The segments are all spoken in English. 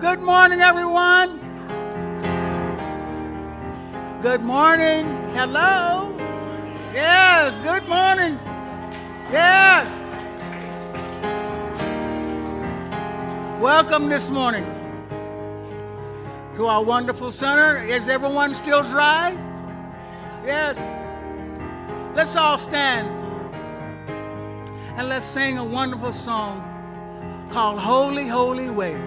Good morning, everyone. Good morning. Hello. Yes, good morning. Yes. Welcome this morning to our wonderful center. Is everyone still dry? Yes. Let's all stand and let's sing a wonderful song called Holy, Holy Way.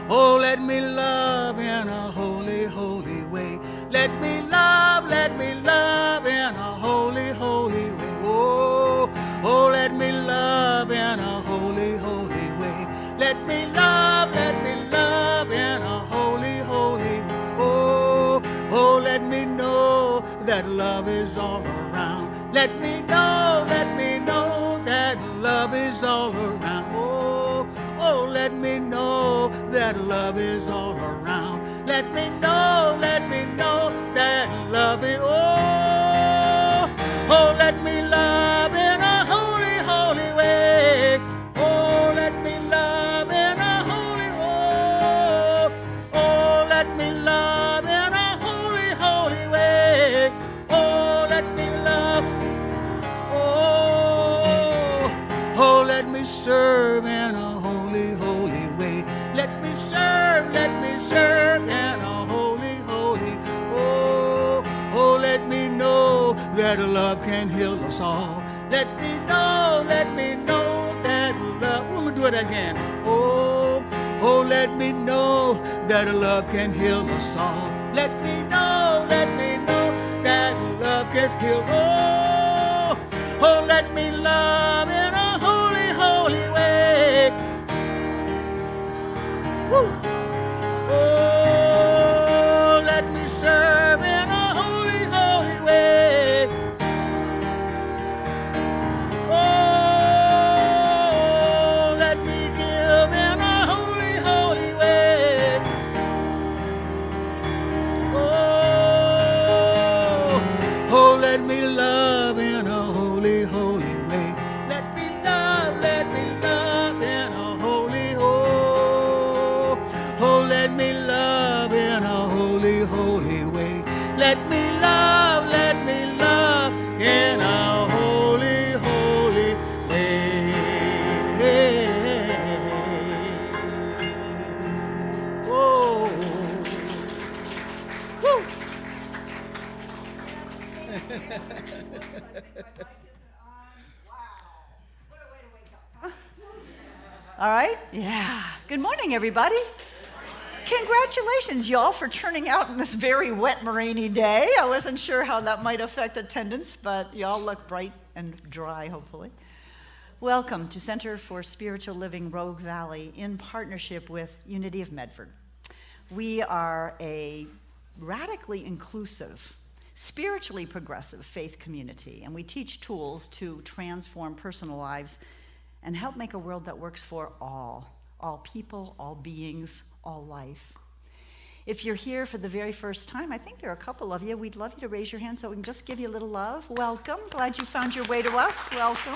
Oh, let me love in a holy, holy way. Let me love in a holy, holy way. Oh, oh, let me love in a holy, holy way. Let me love in a holy, holy way. Oh, oh, let me know that love is all around. Let me know that love is all around. Oh, oh, let me know that love is all around. Let me know that love is, oh, oh, let me love in a holy, holy way. Oh, let me love in a holy, oh, oh, let me love in a holy, holy way. Oh, let me love, oh, oh, let me serve in a holy, holy way. Let me serve in a holy, holy. Oh, oh, let me know that love can heal us all. Let me know that love. Let me do it again. Oh, oh, let me know that love can heal us all. Let me know that love can heal. Oh, oh, let me love in a holy, holy way. Woo. Oh, let me serve in a holy, holy way. Oh, let me give in a holy, holy way. Oh, oh, let me love in a holy, holy way. Let me love in a holy, oh, oh, let me love in a holy, holy way. Let me love in a holy, holy way. Oh, woo. All right? Yeah. Good morning, everybody. Congratulations, y'all, for turning out on this very wet and rainy day. I wasn't sure how that might affect attendance, but y'all look bright and dry, hopefully. Welcome to Center for Spiritual Living Rogue Valley in partnership with Unity of Medford. We are a radically inclusive, spiritually progressive faith community, and we teach tools to transform personal lives and help make a world that works for all people, all beings, all life. If you're here for the very first time, I think there are a couple of you. We'd love you to raise your hand so we can just give you a little love. Welcome. Glad you found your way to us. Welcome.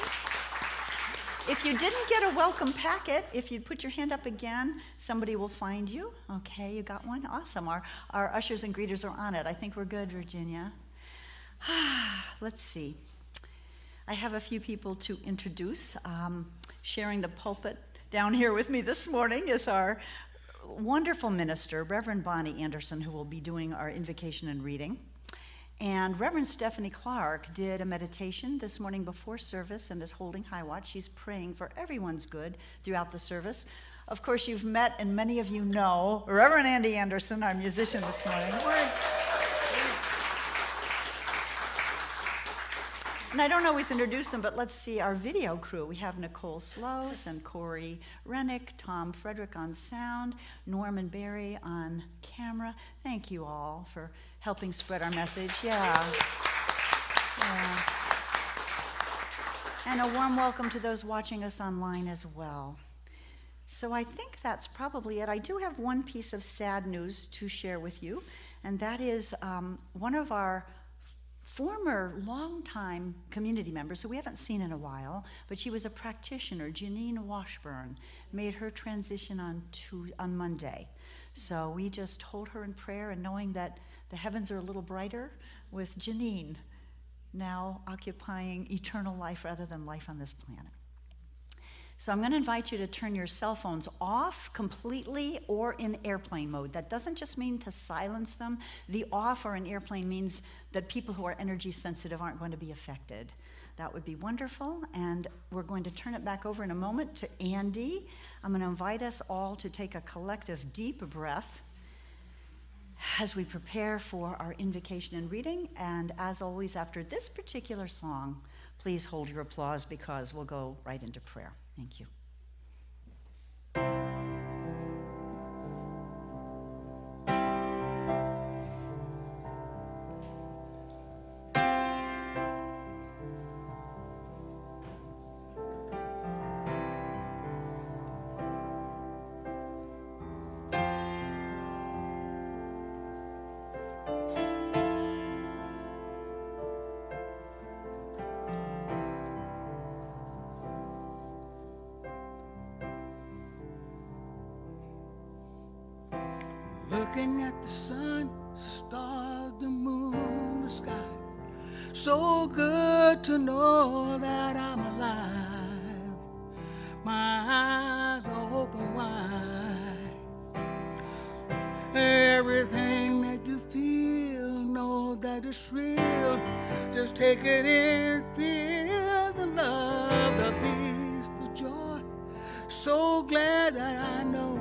If you didn't get a welcome packet, if you'd put your hand up again, somebody will find you. Okay, you got one? Awesome. Our ushers and greeters are on it. I think we're good, Virginia. Let's see. I have a few people to introduce. Sharing the pulpit down here with me this morning is our wonderful minister, Reverend Bonnie Anderson, who will be doing our invocation and reading. And Reverend Stephanie Clark did a meditation this morning before service and is holding high watch. She's praying for everyone's good throughout the service. Of course, you've met, and many of you know, Reverend Andy Anderson, our musician this morning. And I don't always introduce them, but let's see our video crew. We have Nicole Slows and Corey Rennick, Tom Frederick on sound, Norman Berry on camera. Thank you all for helping spread our message. Yeah. And a warm welcome to those watching us online as well. So I think that's probably it. I do have one piece of sad news to share with you, and that is one of our former longtime community member, so we haven't seen in a while, but she was a practitioner, Janine Washburn, made her transition on Monday. So we just hold her in prayer and knowing that the heavens are a little brighter with Janine now occupying eternal life rather than life on this planet. So I'm going to invite you to turn your cell phones off completely or in airplane mode. That doesn't just mean to silence them. The off or in airplane means that people who are energy sensitive aren't going to be affected. That would be wonderful. And we're going to turn it back over in a moment to Andy. I'm going to invite us all to take a collective deep breath as we prepare for our invocation and reading. And as always, after this particular song, please hold your applause because we'll go right into prayer. Thank you. Looking at the sun, stars, the moon, the sky. So good to know that I'm alive. My eyes are open wide. Everything that you feel, know that it's real. Just take it in, feel the love, the peace, the joy. So glad that I know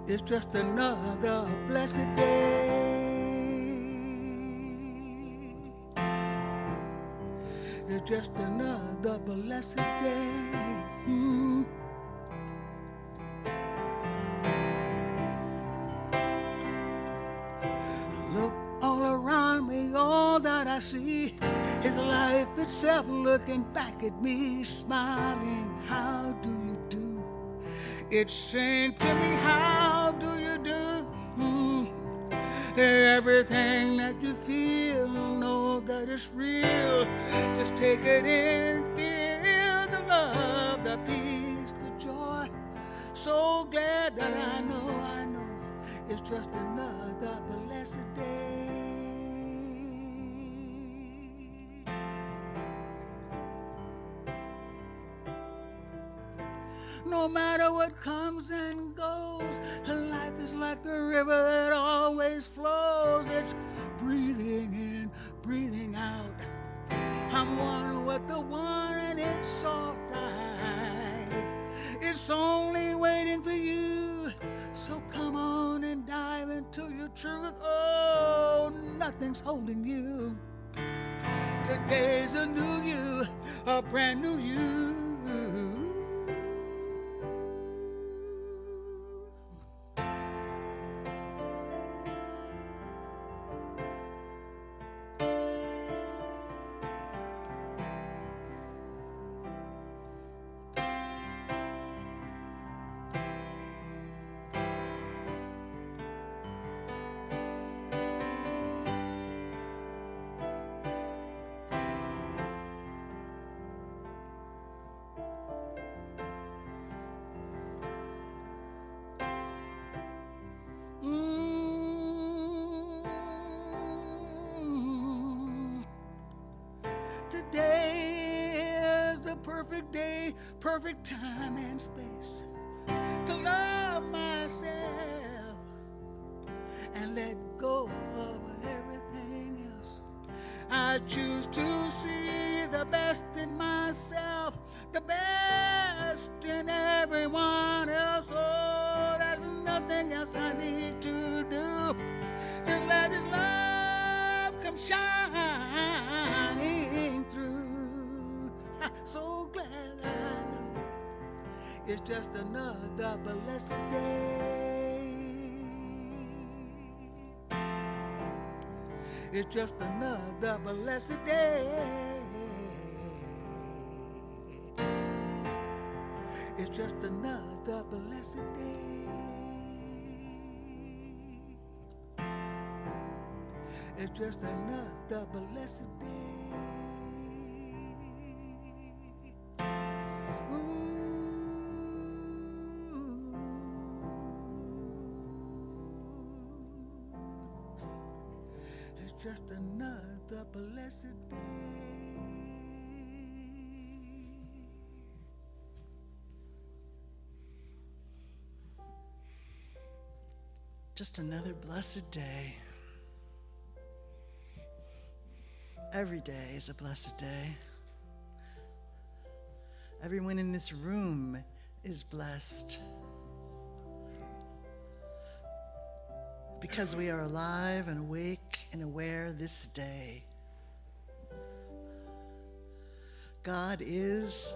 it's just another blessed day. It's just another blessed day. Look all around me, all that I see is life itself looking back at me, smiling. How do you do? It's saying to me, how do you do? Everything that you feel, know that it's real. Just take it in, feel the love, the peace, the joy. So glad that I know it's just another blessed day. No matter what comes and goes, life is like the river that always flows. It's breathing in, breathing out. I'm one with the one and it's all right. It's only waiting for you. So come on and dive into your truth. Oh, nothing's holding you. Today's a new you, a brand new you. Today is the perfect day, perfect time and space to love myself and let go of everything else. I choose to see the best in myself, the best in everyone else. Oh, there's nothing else I need to do. Just let His love come shining through. So glad I know it's just another blessed day. It's just another blessed day. It's just another blessed day. It's just another blessed day. It's just another blessed day. Just another blessed day. Every day is a blessed day. Everyone in this room is blessed because we are alive and awake and aware this day. God is,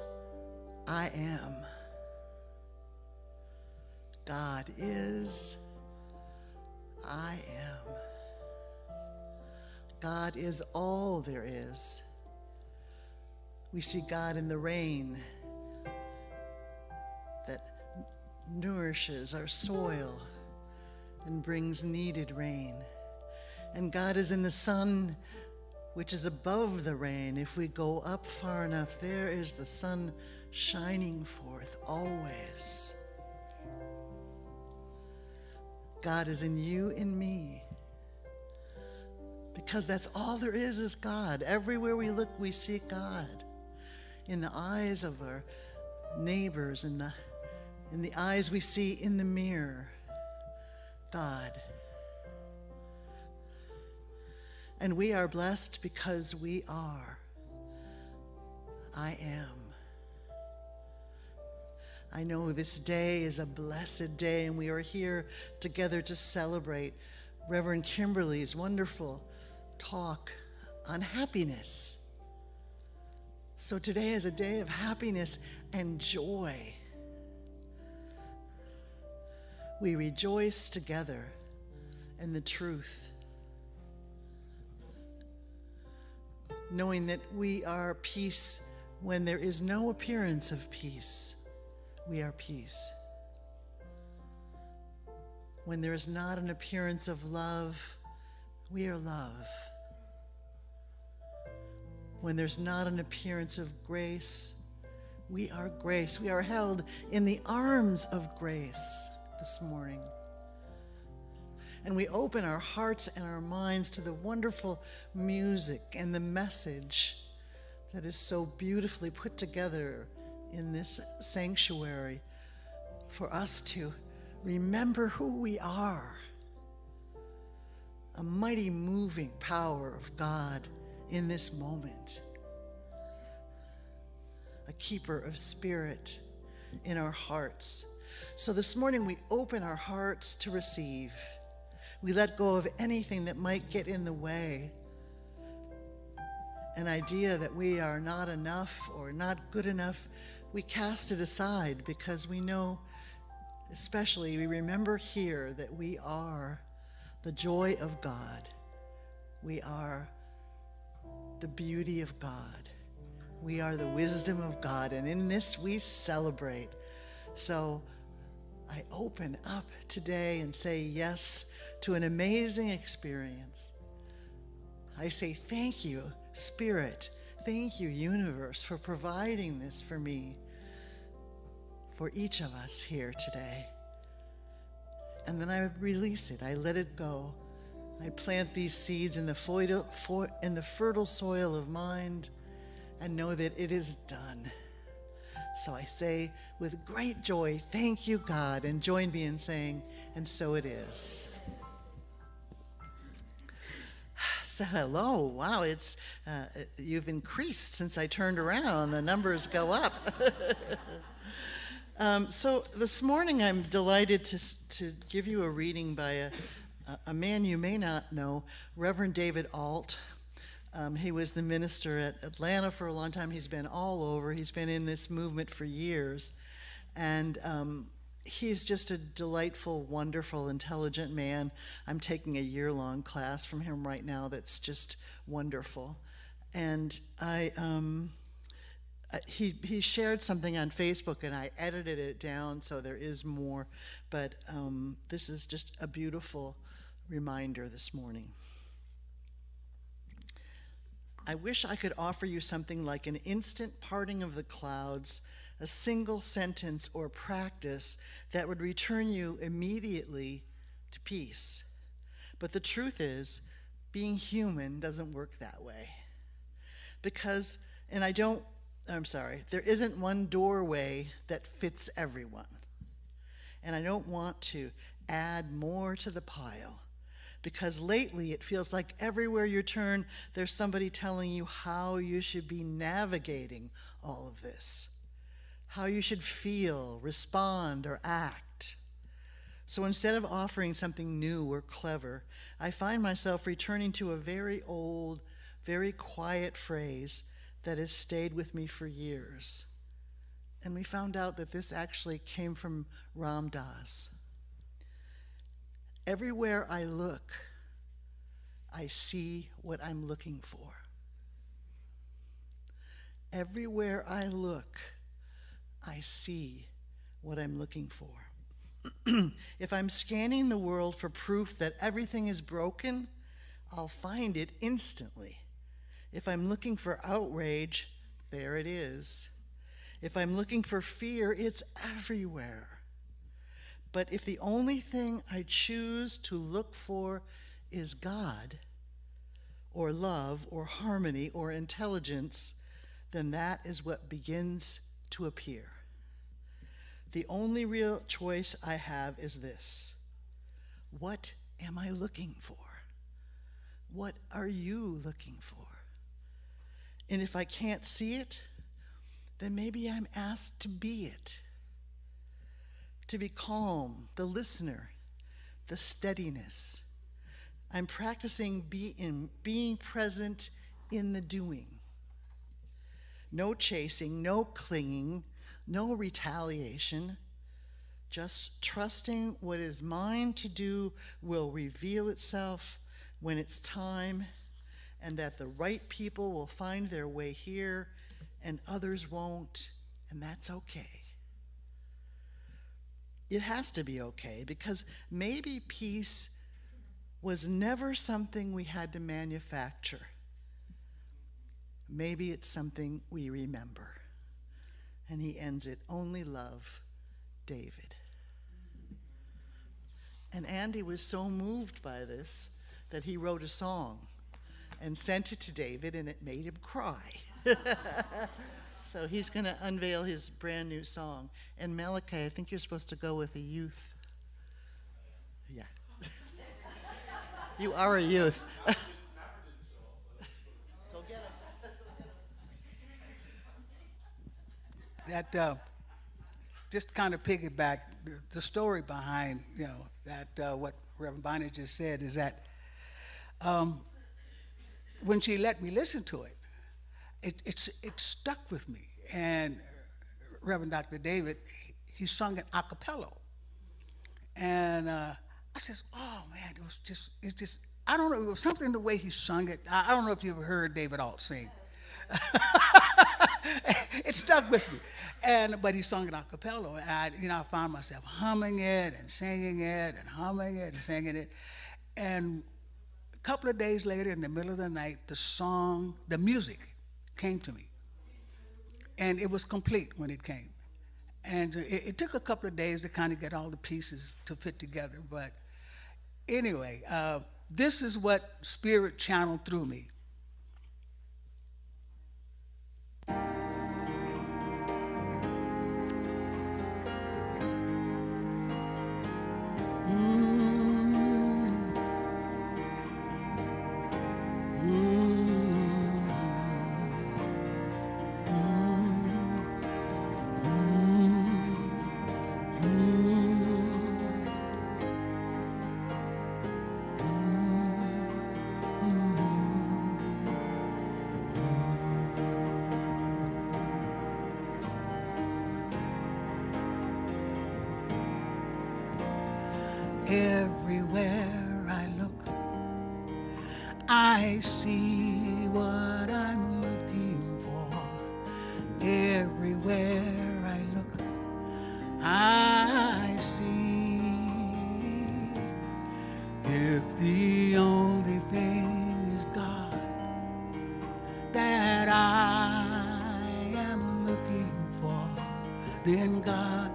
I am. God is, I am. God is all there is. We see God in the rain that nourishes our soil and brings needed rain. And God is in the sun, which is above the rain. If we go up far enough, there is the sun shining forth always. God is in you and me, because that's all there is God. Everywhere we look, we see God. In the eyes of our neighbors, in the eyes we see in the mirror, God. And we are blessed because we are. I am. I know this day is a blessed day, and we are here together to celebrate Reverend Kimberly's wonderful talk on happiness. So today is a day of happiness and joy. We rejoice together in the truth, knowing that we are peace when there is no appearance of peace. We are peace. When there is not an appearance of love, we are love. When there's not an appearance of grace, we are grace. We are held in the arms of grace this morning. And we open our hearts and our minds to the wonderful music and the message that is so beautifully put together in this sanctuary for us to remember who we are. A mighty moving power of God in this moment. A keeper of spirit in our hearts. So this morning we open our hearts to receive. We let go of anything that might get in the way. An idea that we are not enough or not good enough, we cast it aside because we know, especially we remember here that we are the joy of God. We are the beauty of God. We are the wisdom of God, and in this we celebrate. So I open up today and say yes to an amazing experience. I say thank you, Spirit. Thank you, universe, for providing this for me, for each of us here today. And then I release it. I let it go. I plant these seeds in the fertile soil of mind and know that it is done. So I say with great joy, thank you, God, and join me in saying, and so it is. So hello, wow, it's you've increased since I turned around. The numbers go up. So this morning I'm delighted to give you a reading by a man you may not know, Reverend David Alt. He was the minister at Atlanta for a long time. He's been all over. He's been in this movement for years. And he's just a delightful, wonderful, intelligent man. I'm taking a year-long class from him right now that's just wonderful. And he shared something on Facebook, and I edited it down so there is more. But this is just a beautiful reminder this morning. I wish I could offer you something like an instant parting of the clouds, a single sentence or practice that would return you immediately to peace. But the truth is, being human doesn't work that way. There isn't one doorway that fits everyone. And I don't want to add more to the pile, because lately it feels like everywhere you turn, there's somebody telling you how you should be navigating all of this, how you should feel, respond, or act. So instead of offering something new or clever, I find myself returning to a very old, very quiet phrase that has stayed with me for years. And we found out that this actually came from Ram Dass. Everywhere I look, I see what I'm looking for. Everywhere I look, I see what I'm looking for. If I'm scanning the world for proof that everything is broken, I'll find it instantly. If I'm looking for outrage, there it is. If I'm looking for fear, it's everywhere. But if the only thing I choose to look for is God, or love, or harmony, or intelligence, then that is what begins to appear. The only real choice I have is this: what am I looking for? What are you looking for? And if I can't see it, then maybe I'm asked to be it. To be calm, the listener, the steadiness. I'm practicing being present in the doing. No chasing, no clinging, no retaliation. Just trusting what is mine to do will reveal itself when it's time, and that the right people will find their way here and others won't, and that's okay. It has to be okay, because maybe peace was never something we had to manufacture. Maybe it's something we remember. And he ends it, only love, David. And Andy was so moved by this that he wrote a song and sent it to David, and it made him cry. So he's going to unveil his brand new song. And Malachi, I think you're supposed to go with a youth. Yeah. You are a youth. Go get him. That just kind of piggyback the story behind, that what Reverend Bonnie just said is that when she let me listen to it, it stuck with me. And Reverend Dr. David, he sung it a cappella. And I says, oh man, it's just, I don't know, it was something the way he sung it. I don't know if you ever heard David Alt sing. It stuck with me. But he sung it a cappella. And I found myself humming it and singing it and humming it and singing it. And a couple of days later, in the middle of the night, the music came to me. And it was complete when it came. And it took a couple of days to kind of get all the pieces to fit together. But anyway, this is what Spirit channeled through me. Everywhere I look, I see what I'm looking for. Everywhere I look, I see. If the only thing is God, God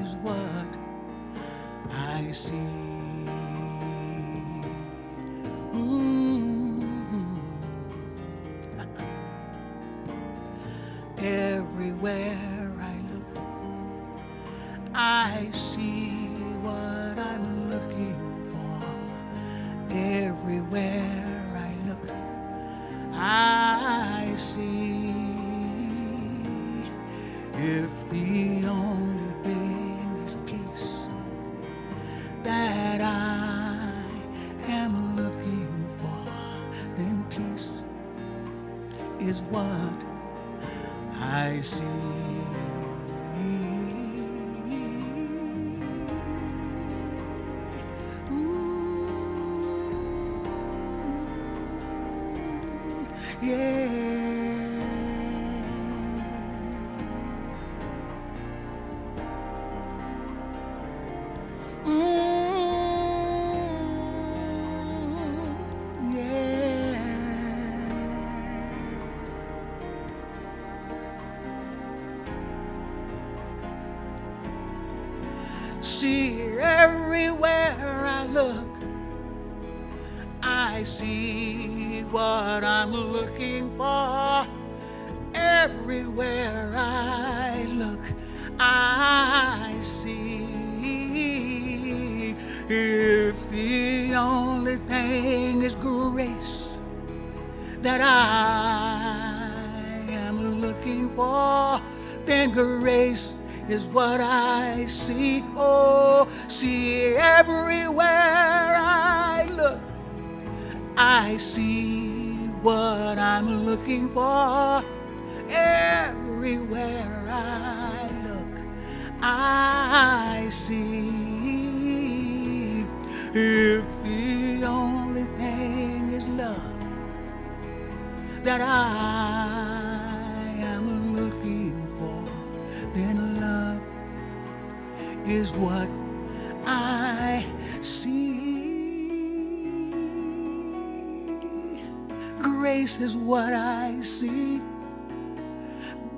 is what I see. Everywhere I look, I see what I'm looking for. Everywhere I look, I see. If the only thing is peace that I am looking for, then peace is what I see. Yeah. See, everywhere I look, I see what I'm looking for. Everywhere I look, I see. If the only thing is grace that I am looking for, then grace is what I see. Oh, see, everywhere I look, I see what I'm looking for. Everywhere I look, I see. If the only thing is love that I am looking for, then love is what I see. Grace is what I see.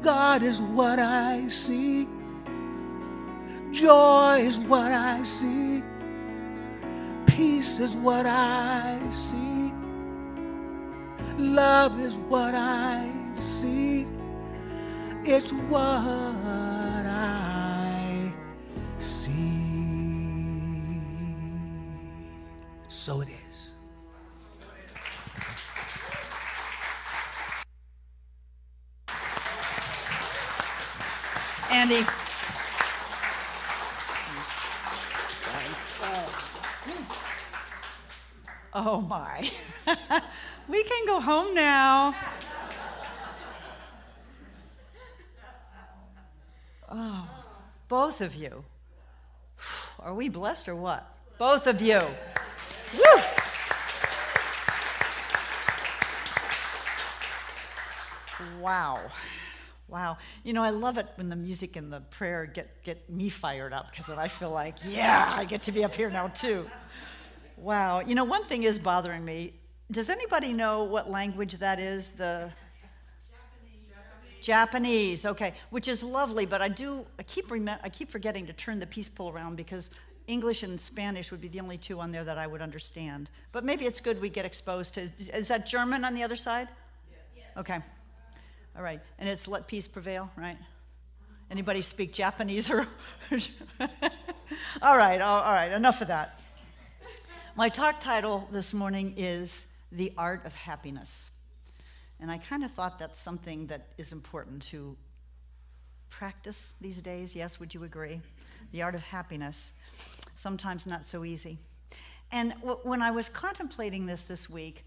God is what I see. Joy is what I see. Peace is what I see. Love is what I see. It's what I see. So it is. Andy. Oh my. We can go home now. Oh, both of you. Are we blessed or what? Both of you. Woo! Wow. Wow. You know, I love it when the music and the prayer get me fired up, because then I feel like, yeah, I get to be up here now too. Wow. You know, one thing is bothering me. Does anybody know what language that is? The Japanese. Okay, which is lovely, but I keep forgetting to turn the peace pole around, because English and Spanish would be the only two on there that I would understand. But maybe it's good we get exposed to. Is that German on the other side? Yes. Okay. All right. And it's let peace prevail, right? Anybody speak Japanese or? All right. Enough of that. My talk title this morning is The Art of Happiness. And I kind of thought that's something that is important to practice these days. Yes, would you agree? The art of happiness. Sometimes not so easy. And when I was contemplating this week,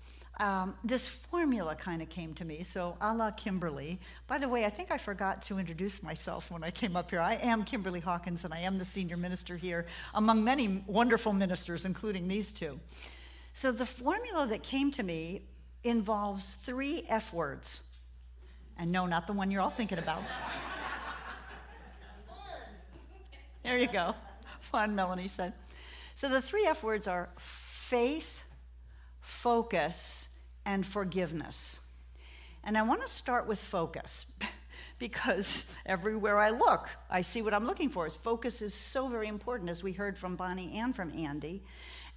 this formula kind of came to me. So, a la Kimberly. By the way, I think I forgot to introduce myself when I came up here. I am Kimberly Hawkins, and I am the senior minister here, among many wonderful ministers, including these two. So the formula that came to me involves 3 F words. And no, not the one you're all thinking about. There you go. Fun, Melanie said. So the 3 F words are faith, focus, and forgiveness. And I want to start with focus, because everywhere I look, I see what I'm looking for. Focus is so very important, as we heard from Bonnie and from Andy.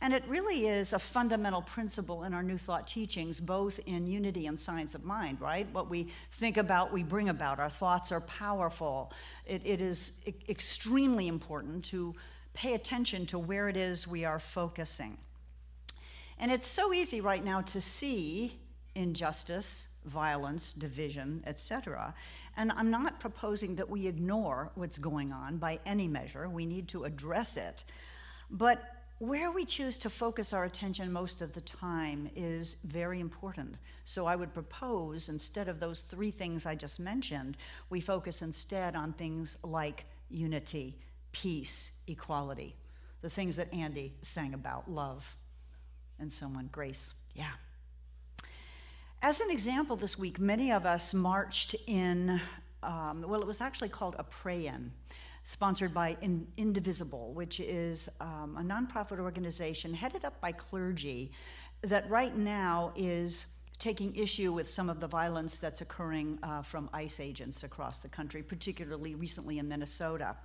And it really is a fundamental principle in our New Thought teachings, both in unity and science of mind, right? What we think about, we bring about. Our thoughts are powerful. It is extremely important to pay attention to where it is we are focusing. And it's so easy right now to see injustice, violence, division, etc. And I'm not proposing that we ignore what's going on by any measure. We need to address it. But where we choose to focus our attention most of the time is very important. So I would propose, instead of those three things I just mentioned, we focus instead on things like unity, peace, equality, the things that Andy sang about, love, and so on, grace. Yeah. As an example, this week, many of us marched in, it was actually called a pray-in, sponsored by Indivisible, which is a nonprofit organization headed up by clergy that right now is taking issue with some of the violence that's occurring from ICE agents across the country, particularly recently in Minnesota.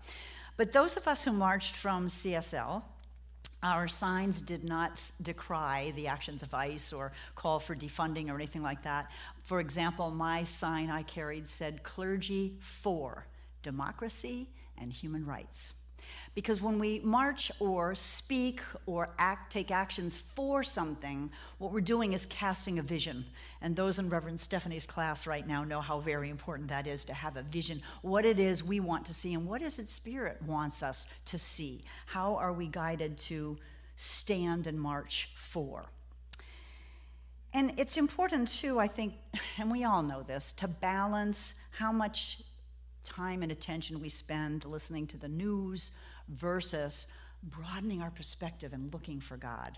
But those of us who marched from CSL, our signs did not decry the actions of ICE or call for defunding or anything like that. For example, my sign I carried said, "Clergy for Democracy and Human Rights." Because when we march or speak or take actions for something, what we're doing is casting a vision. And those in Reverend Stephanie's class right now know how very important that is, to have a vision, what it is we want to see, and what is it Spirit wants us to see. How are we guided to stand and march for? And it's important too, I think, and we all know this, to balance how much time and attention we spend listening to the news versus broadening our perspective and looking for God,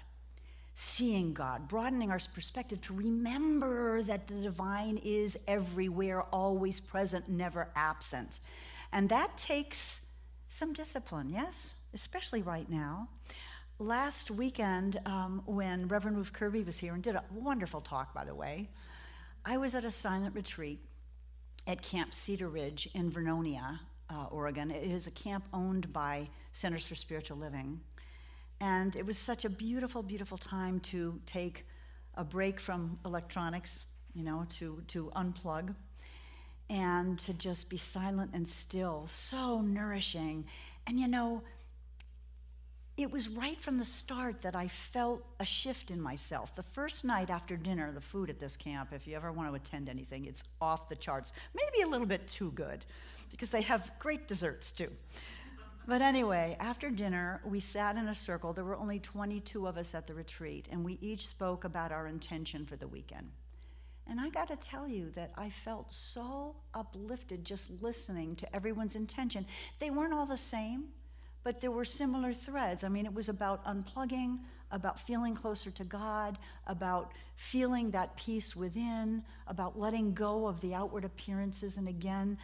seeing God, broadening our perspective to remember that the divine is everywhere, always present, never absent. And that takes some discipline, yes, especially right now. Last weekend, when Reverend Ruth Kirby was here and did a wonderful talk, by the way, I was at a silent retreat at Camp Cedar Ridge in Vernonia, Oregon. It is a camp owned by Centers for Spiritual Living. And it was such a beautiful, beautiful time to take a break from electronics, to unplug and to just be silent and still. So nourishing. And it was right from the start that I felt a shift in myself. The first night after dinner, the food at this camp, if you ever want to attend anything, it's off the charts. Maybe a little bit too good, because they have great desserts too. But anyway, after dinner, we sat in a circle. There were only 22 of us at the retreat, and we each spoke about our intention for the weekend. And I got to tell you that I felt so uplifted just listening to everyone's intention. They weren't all the same, but there were similar threads. I mean, it was about unplugging, about feeling closer to God, about feeling that peace within, about letting go of the outward appearances, and again,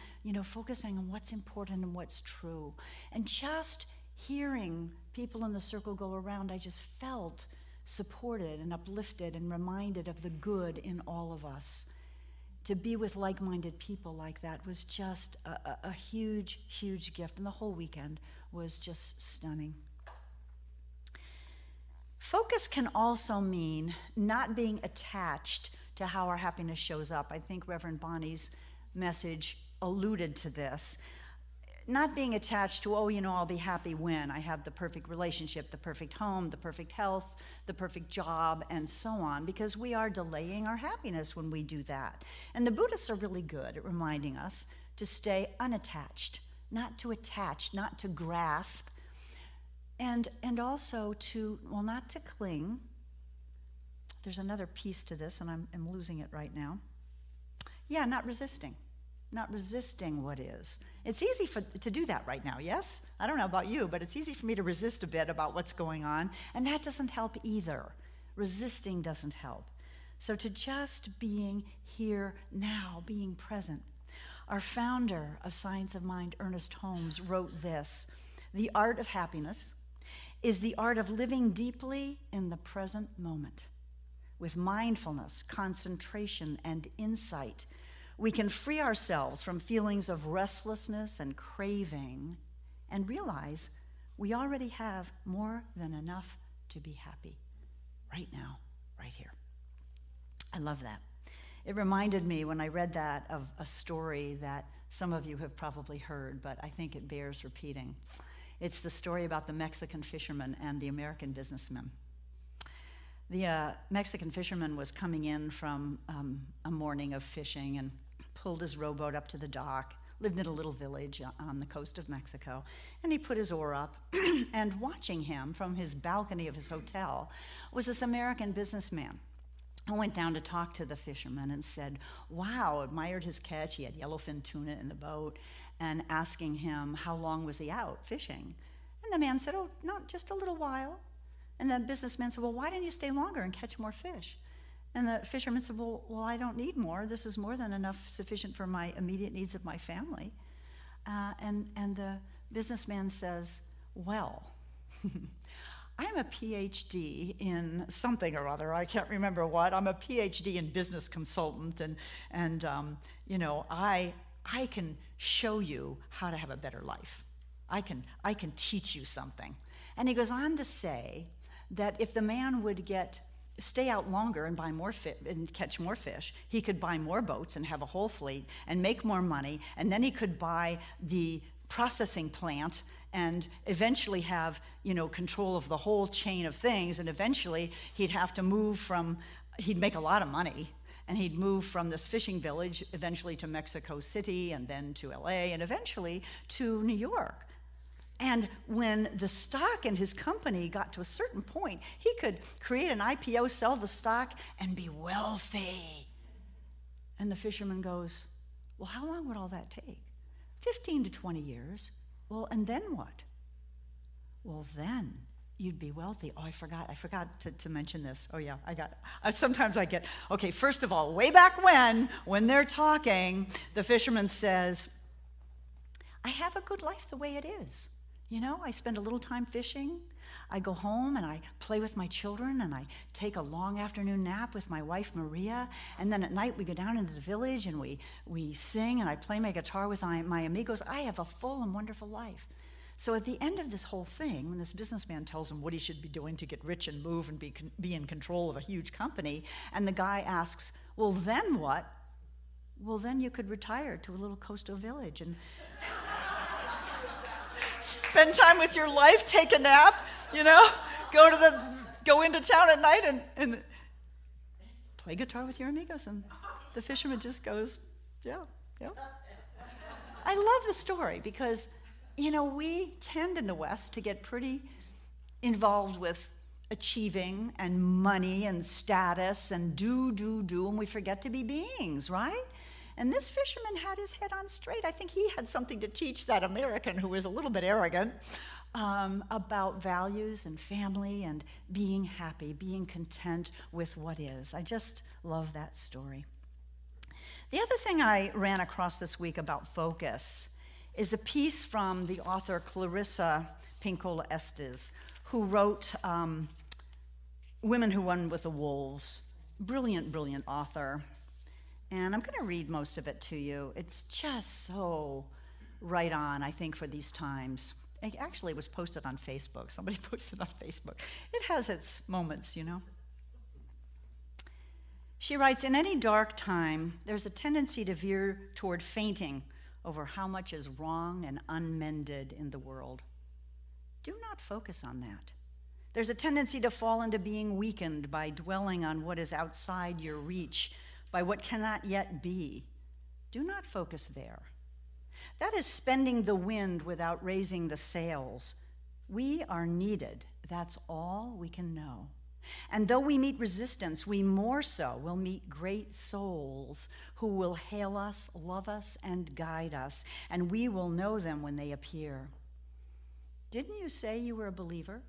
focusing on what's important and what's true. And just hearing people in the circle go around, I just felt supported and uplifted and reminded of the good in all of us. To be with like-minded people like that was just a huge, huge gift, and the whole weekend was just stunning. Focus can also mean not being attached to how our happiness shows up. I think Reverend Bonnie's message alluded to this. Not being attached to, I'll be happy when I have the perfect relationship, the perfect home, the perfect health, the perfect job, and so on, because we are delaying our happiness when we do that. And the Buddhists are really good at reminding us to stay unattached, not to attach, not to grasp, and also to, not to cling. There's another piece to this, and I'm losing it right now. Yeah, not resisting what is. It's easy to do that right now, yes? I don't know about you, but it's easy for me to resist a bit about what's going on, and that doesn't help either. Resisting doesn't help. So to just being here now, being present. Our founder of Science of Mind, Ernest Holmes, wrote this: "The art of happiness is the art of living deeply in the present moment, with mindfulness, concentration, and insight, we can free ourselves from feelings of restlessness and craving and realize we already have more than enough to be happy right now, right here. I love that. It reminded me when I read that of a story that some of you have probably heard, but I think it bears repeating. It's the story about the Mexican fisherman and the American businessman. The Mexican fisherman was coming in from a morning of fishing and pulled his rowboat up to the dock, lived in a little village on the coast of Mexico, and he put his oar up, and watching him from his balcony of his hotel was this American businessman who went down to talk to the fisherman and said, wow, admired his catch. He had yellowfin tuna in the boat, and asking him how long was he out fishing. And the man said, oh, no, just a little while. And the businessman said, well, why didn't you stay longer and catch more fish? And the fisherman said, well, I don't need more. This is more than enough, sufficient for my immediate needs of my family. And the businessman says, well, I'm a PhD in something or other. I can't remember what. I'm a PhD in business consultant, and I can show you how to have a better life. I can teach you something. And he goes on to say that if the man would stay out longer and buy more fish and catch more fish, he could buy more boats and have a whole fleet and make more money, and then he could buy the processing plant and eventually have, control of the whole chain of things, and eventually he'd make a lot of money, and he'd move from this fishing village eventually to Mexico City, and then to LA, and eventually to New York. And when the stock in his company got to a certain point, he could create an IPO, sell the stock, and be wealthy. And the fisherman goes, well, how long would all that take? 15 to 20 years. Well, and then what? Well, then you'd be wealthy. Oh, I forgot to mention this. Oh, yeah, sometimes I get, okay, first of all, way back when they're talking, the fisherman says, I have a good life the way it is. I spend a little time fishing. I go home and I play with my children, and I take a long afternoon nap with my wife, Maria. And then at night we go down into the village and we sing, and I play my guitar with my amigos. I have a full and wonderful life. So at the end of this whole thing, when this businessman tells him what he should be doing to get rich and move and be in control of a huge company, and the guy asks, well, then what? Well, then you could retire to a little coastal village and spend time with your life, take a nap, go into town at night and play guitar with your amigos. And the fisherman just goes, yeah. I love the story because, we tend in the West to get pretty involved with achieving and money and status and do, and we forget to be beings, right? And this fisherman had his head on straight. I think he had something to teach that American who was a little bit arrogant about values and family and being happy, being content with what is. I just love that story. The other thing I ran across this week about focus is a piece from the author Clarissa Pinkola Estes, who wrote Women Who Run with the Wolves. Brilliant author. And I'm going to read most of it to you. It's just so right on, I think, for these times. It actually was posted on Facebook. Somebody posted on Facebook. It has its moments, She writes, in any dark time, there's a tendency to veer toward fainting over how much is wrong and unmended in the world. Do not focus on that. There's a tendency to fall into being weakened by dwelling on what is outside your reach, by what cannot yet be. Do not focus there. That is spending the wind without raising the sails. We are needed. That's all we can know. And though we meet resistance, we more so will meet great souls who will hail us, love us, and guide us, and we will know them when they appear. Didn't you say you were a believer?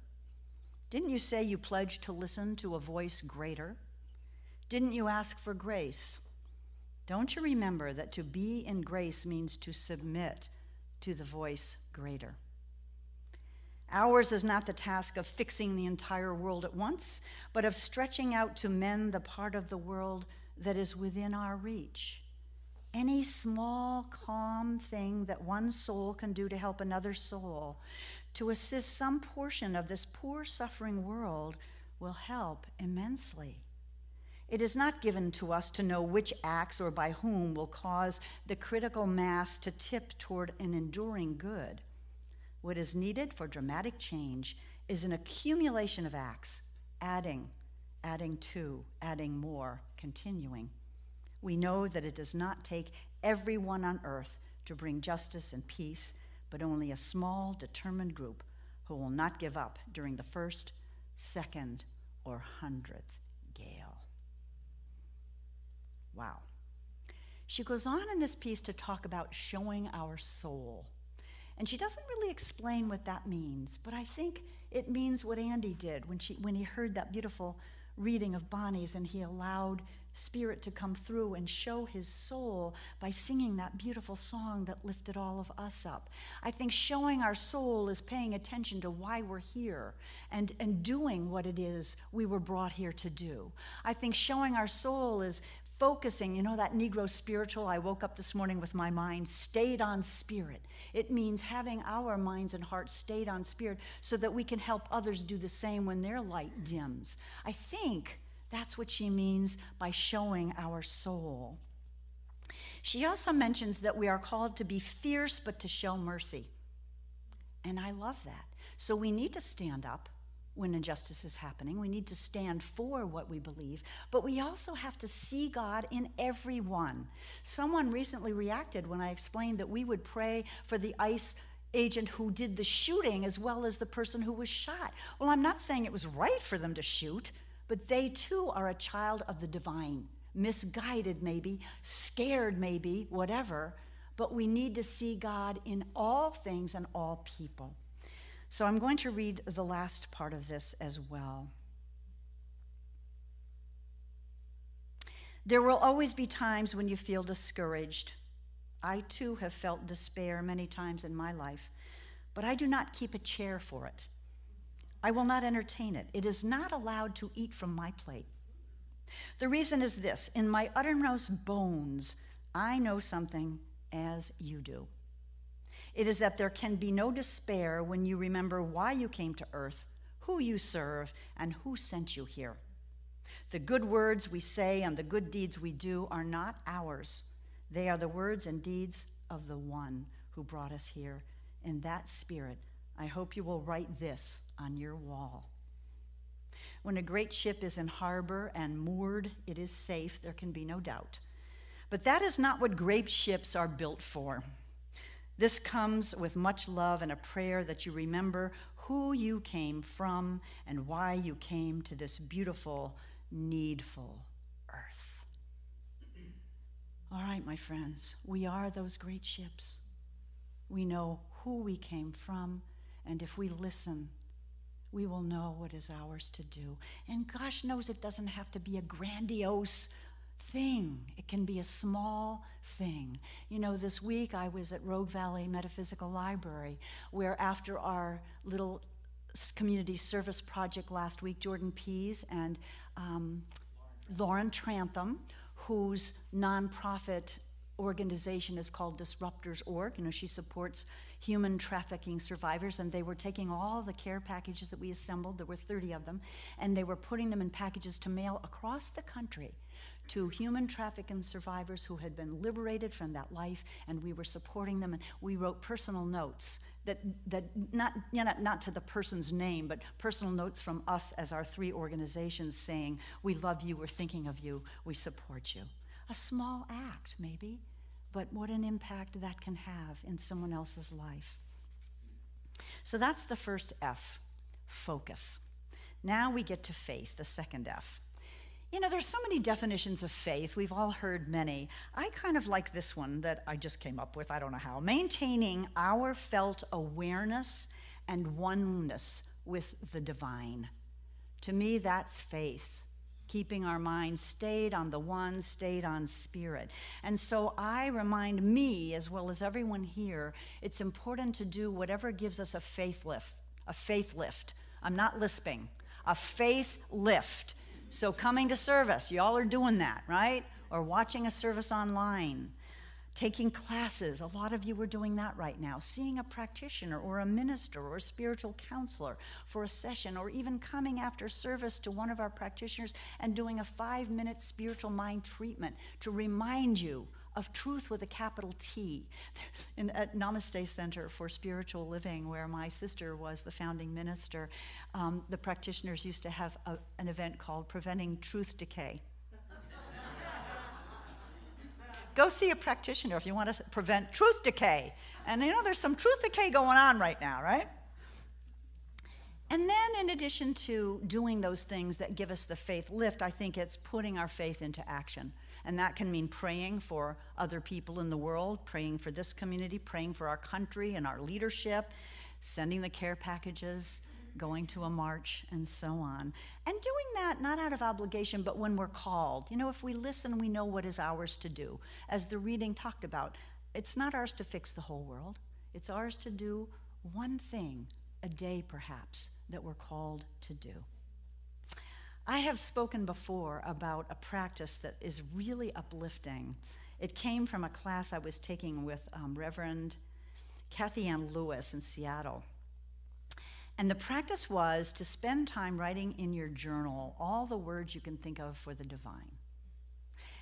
Didn't you say you pledged to listen to a voice greater? Didn't you ask for grace? Don't you remember that to be in grace means to submit to the voice greater? Ours is not the task of fixing the entire world at once, but of stretching out to mend the part of the world that is within our reach. Any small, calm thing that one soul can do to help another soul, to assist some portion of this poor, suffering world, will help immensely. It is not given to us to know which acts or by whom will cause the critical mass to tip toward an enduring good. What is needed for dramatic change is an accumulation of acts, adding to, adding more, continuing. We know that it does not take everyone on earth to bring justice and peace, but only a small, determined group who will not give up during the first, second, or 100th gale. Wow. She goes on in this piece to talk about showing our soul. And she doesn't really explain what that means, but I think it means what Andy did when he heard that beautiful reading of Bonnie's, and he allowed Spirit to come through and show his soul by singing that beautiful song that lifted all of us up. I think showing our soul is paying attention to why we're here and doing what it is we were brought here to do. I think showing our soul is focusing, that Negro spiritual, I woke up this morning with my mind stayed on Spirit. It means having our minds and hearts stayed on Spirit so that we can help others do the same when their light dims. I think that's what she means by showing our soul. She also mentions that we are called to be fierce but to show mercy. And I love that. So we need to stand up when injustice is happening. We need to stand for what we believe, but we also have to see God in everyone. Someone recently reacted when I explained that we would pray for the ICE agent who did the shooting as well as the person who was shot. Well, I'm not saying it was right for them to shoot, but they too are a child of the divine, misguided maybe, scared maybe, whatever, but we need to see God in all things and all people. So I'm going to read the last part of this as well. There will always be times when you feel discouraged. I too have felt despair many times in my life, but I do not keep a chair for it. I will not entertain it. It is not allowed to eat from my plate. The reason is this: in my uttermost bones, I know something as you do. It is that there can be no despair when you remember why you came to earth, who you serve, and who sent you here. The good words we say and the good deeds we do are not ours. They are the words and deeds of the one who brought us here. In that spirit, I hope you will write this on your wall. When a great ship is in harbor and moored, it is safe, there can be no doubt. But that is not what great ships are built for. This comes with much love and a prayer that you remember who you came from and why you came to this beautiful, needful earth. All right, my friends, we are those great ships. We know who we came from, and if we listen, we will know what is ours to do. And gosh knows it doesn't have to be a grandiose thing. It can be a small thing. This week I was at Rogue Valley Metaphysical Library, where after our little community service project last week, Jordan Pease and Lauren Trantham, whose nonprofit organization is called Disruptors.org. She supports human trafficking survivors, and they were taking all the care packages that we assembled, there were 30 of them, and they were putting them in packages to mail across the country to human trafficking survivors who had been liberated from that life, and we were supporting them, and we wrote personal notes that not to the person's name, but personal notes from us as our 3 organizations saying, we love you, we're thinking of you, we support you. A small act, maybe, but what an impact that can have in someone else's life. So that's the first F, focus. Now we get to faith, the second F. There's so many definitions of faith. We've all heard many. I kind of like this one that I just came up with. I don't know how. Maintaining our felt awareness and oneness with the divine. To me, that's faith. Keeping our minds stayed on the one, stayed on Spirit. And so I remind me, as well as everyone here, it's important to do whatever gives us a faith lift. I'm not lisping. A faith lift. So coming to service, y'all are doing that, right? Or watching a service online. taking classes. A lot of you are doing that right now. Seeing a practitioner or a minister or a spiritual counselor for a session, or even coming after service to one of our practitioners and doing a 5-minute spiritual mind treatment to remind you of truth with a capital T. At Namaste Center for Spiritual Living, where my sister was the founding minister, the practitioners used to have an event called Preventing Truth Decay. Go see a practitioner if you want to prevent truth decay. And there's some truth decay going on right now, right? And then in addition to doing those things that give us the faith lift, I think it's putting our faith into action. And that can mean praying for other people in the world, praying for this community, praying for our country and our leadership, sending the care packages, going to a march, and so on. And doing that not out of obligation, but when we're called. If we listen, we know what is ours to do. As the reading talked about, it's not ours to fix the whole world. It's ours to do one thing a day, perhaps, that we're called to do. I have spoken before about a practice that is really uplifting. It came from a class I was taking with Reverend Kathy Ann Lewis in Seattle. And the practice was to spend time writing in your journal all the words you can think of for the divine.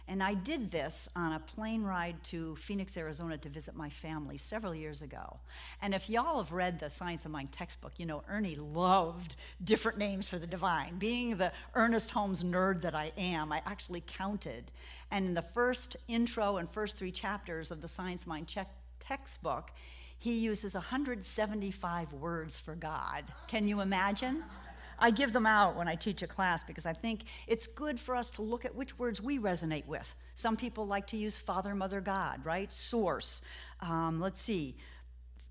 And I did this on a plane ride to Phoenix, Arizona to visit my family several years ago. And if y'all have read the Science of Mind textbook, Ernie loved different names for the divine. Being the Ernest Holmes nerd that I am, I actually counted. And in the first intro and first 3 chapters of the Science of Mind textbook, he uses 175 words for God. Can you imagine? I give them out when I teach a class because I think it's good for us to look at which words we resonate with. Some people like to use Father, Mother, God, right? Source. Let's see.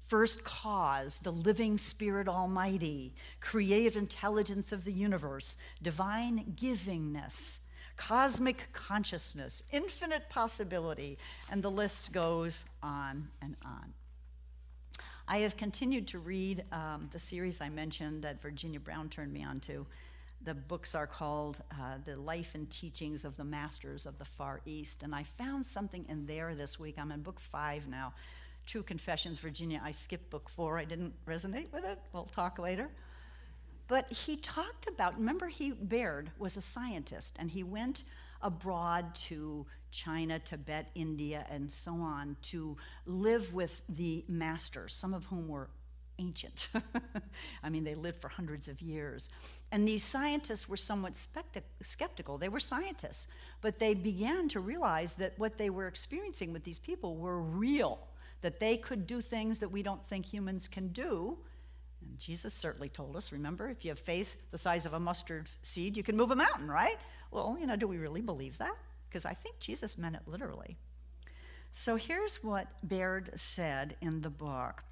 First cause, the living spirit almighty, creative intelligence of the universe, divine givingness, cosmic consciousness, infinite possibility, and the list goes on and on. I have continued to read the series I mentioned that Virginia Brown turned me on to. The books are called The Life and Teachings of the Masters of the Far East. And I found something in there this week. I'm in book 5 now. True Confessions, Virginia. I skipped book 4. I didn't resonate with it. We'll talk later. But he talked about, remember Baird was a scientist, and he went abroad to China, Tibet, India, and so on to live with the masters, some of whom were ancient. I mean, they lived for hundreds of years. And these scientists were somewhat skeptical. They were scientists, but they began to realize that what they were experiencing with these people were real, that they could do things that we don't think humans can do. And Jesus certainly told us, remember, if you have faith the size of a mustard seed, you can move a mountain, right? Well, do we really believe that? Because I think Jesus meant it literally. So here's what Baird said in the book.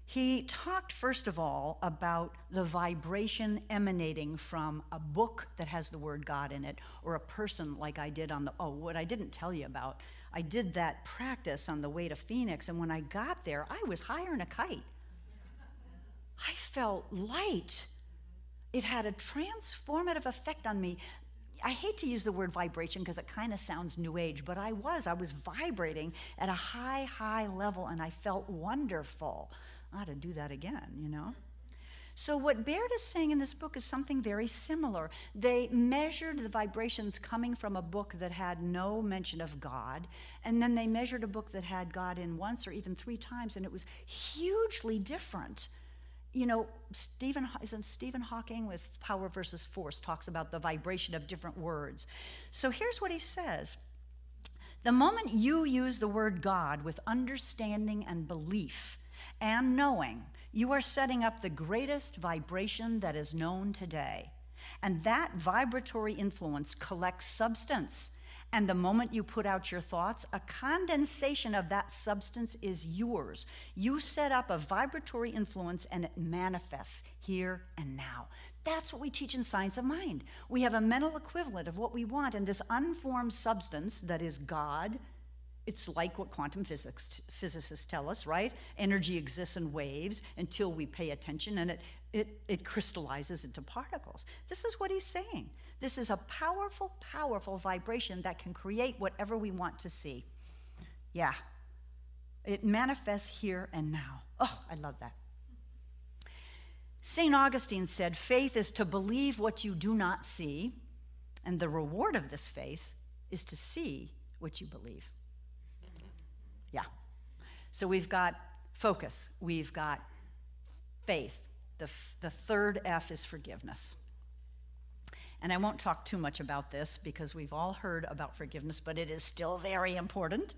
He talked, first of all, about the vibration emanating from a book that has the word God in it, or a person like I did what I didn't tell you about. I did that practice on the way to Phoenix, and when I got there, I was higher than a kite. I felt light. It had a transformative effect on me. I hate to use the word vibration because it kind of sounds new age, but I was vibrating at a high level, and I felt wonderful. I ought to do that again, So what Baird is saying in this book is something very similar. They measured the vibrations coming from a book that had no mention of God, and then they measured a book that had God in once or even 3 times, and it was hugely different. Stephen Hawking with Power versus Force talks about the vibration of different words. So here's what he says. The moment you use the word God with understanding and belief and knowing, you are setting up the greatest vibration that is known today. And that vibratory influence collects substance. And the moment you put out your thoughts, a condensation of that substance is yours. You set up a vibratory influence and it manifests here and now. That's what we teach in Science of Mind. We have a mental equivalent of what we want, and this unformed substance that is God, it's like what quantum physicists tell us, right? Energy exists in waves until we pay attention, and it crystallizes into particles. This is what he's saying. This is a powerful, powerful vibration that can create whatever we want to see. Yeah. It manifests here and now. Oh, I love that. St. Augustine said, faith is to believe what you do not see, and the reward of this faith is to see what you believe. Yeah. So we've got focus. We've got faith. The third F is forgiveness. And I won't talk too much about this because we've all heard about forgiveness, but it is still very important.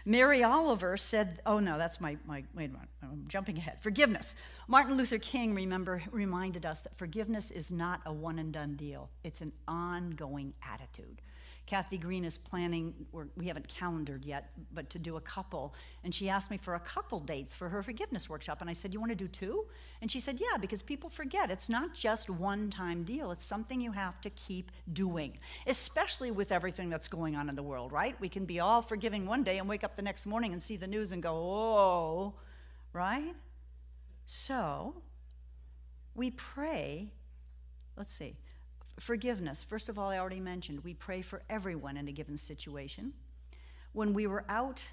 Mary Oliver said, oh no, that's wait a minute, I'm jumping ahead. Forgiveness. Martin Luther King, reminded us that forgiveness is not a one and done deal. It's an ongoing attitude. Kathy Green is planning, we haven't calendared yet, but to do a couple. And she asked me for a couple dates for her forgiveness workshop. And I said, you want to do 2? And she said, yeah, because people forget. It's not just one-time deal. It's something you have to keep doing, especially with everything that's going on in the world, right? We can be all forgiving one day and wake up the next morning and see the news and go, oh, right? So we pray, let's see. Forgiveness. First of all, I already mentioned, we pray for everyone in a given situation. When we were out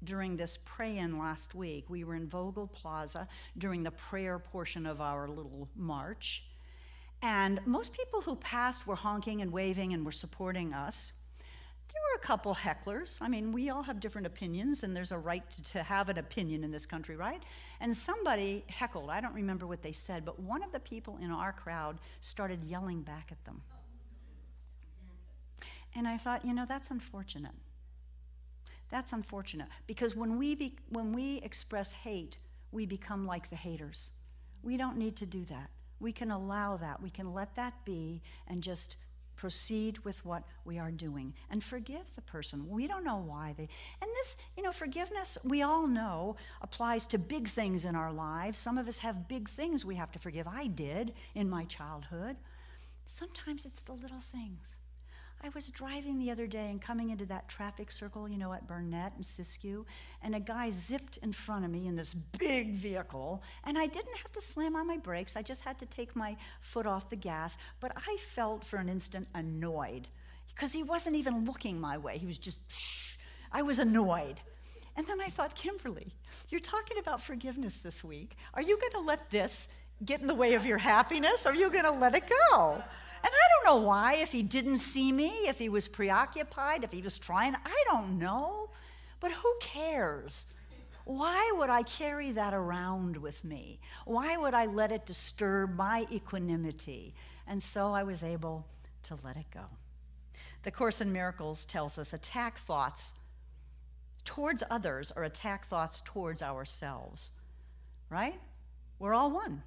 during this pray-in last week, we were in Vogel Plaza during the prayer portion of our little march. And most people who passed were honking and waving and were supporting us. There were a couple hecklers. I mean, we all have different opinions, and there's a right to have an opinion in this country, right? And somebody heckled. I don't remember what they said, but one of the people in our crowd started yelling back at them. And I thought, that's unfortunate. That's unfortunate, because when we express hate, we become like the haters. We don't need to do that. We can allow that. We can let that be and just proceed with what we are doing and forgive the person. We don't know why and this, forgiveness, we all know, applies to big things in our lives. Some of us have big things we have to forgive. I did in my childhood. Sometimes it's the little things. I was driving the other day and coming into that traffic circle, at Burnett and Siskiyou, and a guy zipped in front of me in this big vehicle, and I didn't have to slam on my brakes. I just had to take my foot off the gas, but I felt for an instant annoyed because he wasn't even looking my way. He was just, shh. I was annoyed. And then I thought, Kimberly, you're talking about forgiveness this week. Are you going to let this get in the way of your happiness, or are you going to let it go? And I don't know why, if he didn't see me, if he was preoccupied, if he was trying, I don't know. But who cares? Why would I carry that around with me? Why would I let it disturb my equanimity? And so I was able to let it go. The Course in Miracles tells us attack thoughts towards others or attack thoughts towards ourselves, right? We're all one.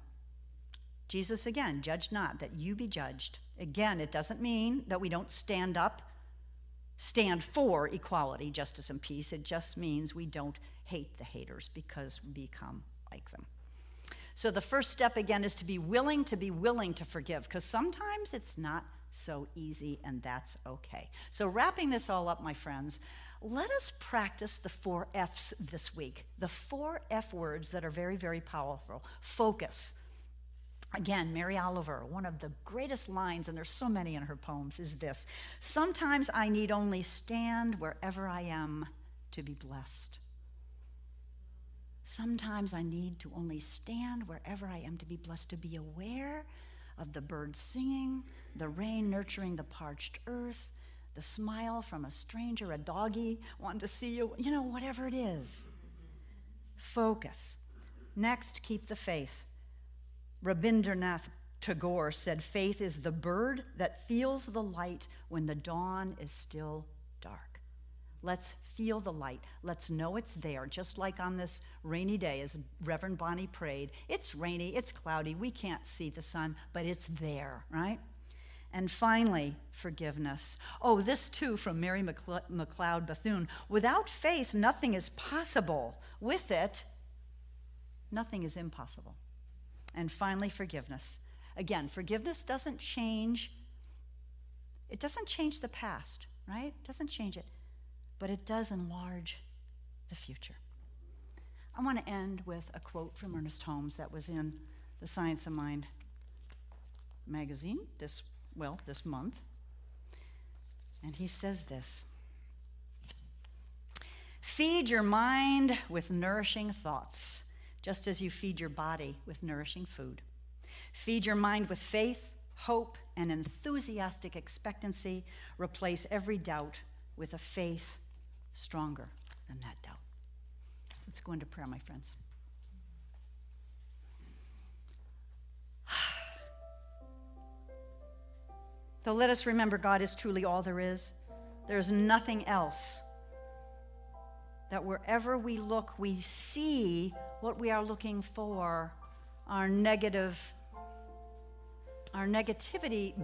Jesus, again, judge not, that you be judged. Again, it doesn't mean that we don't stand for equality, justice, and peace. It just means we don't hate the haters because we become like them. So the first step, again, is to be willing to forgive, because sometimes it's not so easy, and that's okay. So wrapping this all up, my friends, let us practice the 4 F's this week, the 4 F words that are very, very powerful. Focus. Again, Mary Oliver, one of the greatest lines, and there's so many in her poems, is this: sometimes I need only stand wherever I am to be blessed. Sometimes I need to only stand wherever I am to be blessed, to be aware of the birds singing, the rain nurturing the parched earth, the smile from a stranger, a doggy wanting to see you, whatever it is. Focus. Next, keep the faith. Rabindranath Tagore said, faith is the bird that feels the light when the dawn is still dark. Let's feel the light. Let's know it's there, just like on this rainy day, as Reverend Bonnie prayed. It's rainy, it's cloudy, we can't see the sun, but it's there, right? And finally, forgiveness. Oh, this too from Mary McLeod Bethune. Without faith, nothing is possible. With it, nothing is impossible. And finally, forgiveness. Again, forgiveness doesn't change. It doesn't change the past, right? It doesn't change it. But it does enlarge the future. I want to end with a quote from Ernest Holmes that was in the Science of Mind magazine this month. And he says this: feed your mind with nourishing thoughts, just as you feed your body with nourishing food. Feed your mind with faith, hope, and enthusiastic expectancy. Replace every doubt with a faith stronger than that doubt. Let's go into prayer, my friends. So let us remember God is truly all there is. There is nothing else. That wherever we look, we see what we are looking for. Our negativity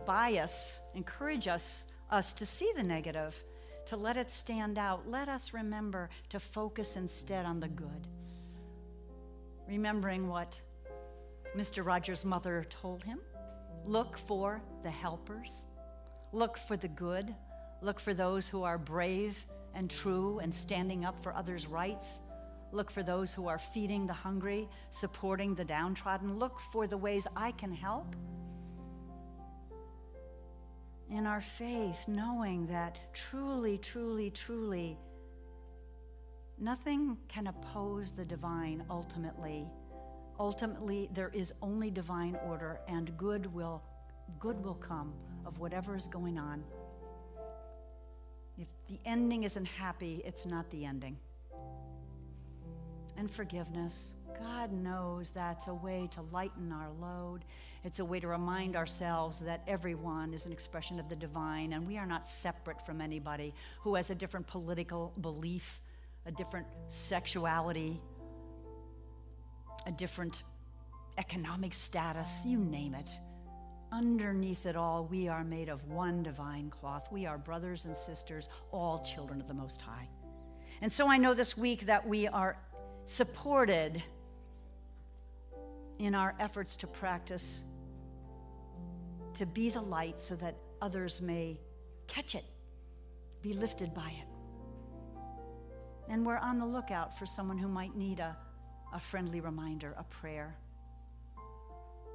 bias encourage us to see the negative, to let it stand out. Let us remember to focus instead on the good. Remembering what Mr. Rogers' mother told him. Look for the helpers. Look for the good. Look for those who are brave and true and standing up for others' rights. Look for those who are feeding the hungry, supporting the downtrodden. Look for the ways I can help. In our faith, knowing that truly, truly, truly, nothing can oppose the divine ultimately. Ultimately, there is only divine order, and good will come of whatever is going on. If the ending isn't happy, it's not the ending. And forgiveness. God knows that's a way to lighten our load. It's a way to remind ourselves that everyone is an expression of the divine, and we are not separate from anybody who has a different political belief, a different sexuality, a different economic status, you name it. Underneath it all, we are made of one divine cloth. We are brothers and sisters, all children of the Most High. And so I know this week that we are supported in our efforts to practice, to be the light so that others may catch it, be lifted by it. And we're on the lookout for someone who might need a friendly reminder, a prayer.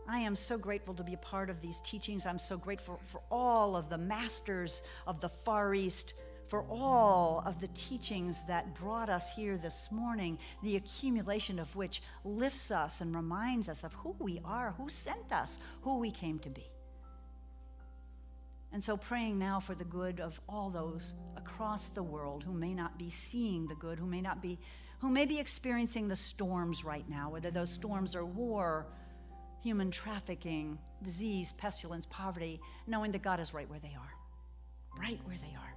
I am so grateful to be a part of these teachings. I'm so grateful for all of the masters of the Far East, for all of the teachings that brought us here this morning, the accumulation of which lifts us and reminds us of who we are, who sent us, who we came to be. And so praying now for the good of all those across the world who may not be seeing the good, who may be experiencing the storms right now, whether those storms are war, human trafficking, disease, pestilence, poverty, knowing that God is right where they are, right where they are.